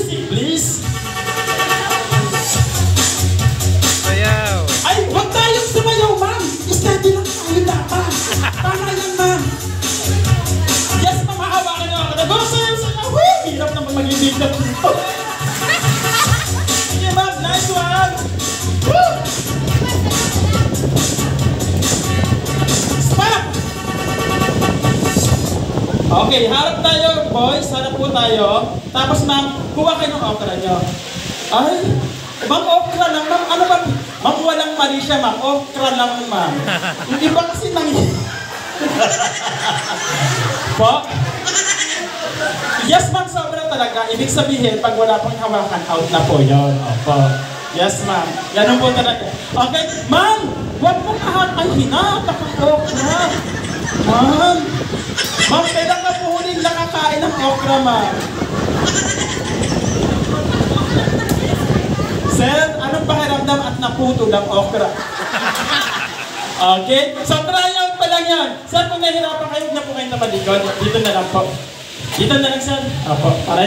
music, please. Sayaw. Ay, huwag tayong sumayaw, ma'am. Steady lang tayo dapat. Tama yan, ma'am. Yes, ma'am, hahawakan niyo ako. Nag-sayaw-sayaw. Hirap naman magiging dito. Sige, ma'am. Nice one. Woo! Stop! Okay, harap tayo, boys. Harap po tayo. Tapos, ma'am, kuha kayo ng okra niyo. Ay, ma'am, okra lang, ma'am. Ano ba? Ma'am, walang mali siya, ma'am. Okra lang, ma'am. Hindi ba kasi po? Yes, ma'am, sobra talaga. Ibig sabihin, pag wala pang hawakan, out na po yun. Opo. Yes, ma'am. Ganun po talaga. Okay, ma'am, huwag mong ay, hinata kang okra. Ma'am, ma'am, kailan ka po huling nakakain ng okra, ma'am? Sir, anong pakiramdam at naputo ng okra? Okay? So, try out pa lang yan. Sir, kung nahihirapan kayo, huwag na po kayong napalikod. Dito na lang po. Dito na lang, sir. Opo. Para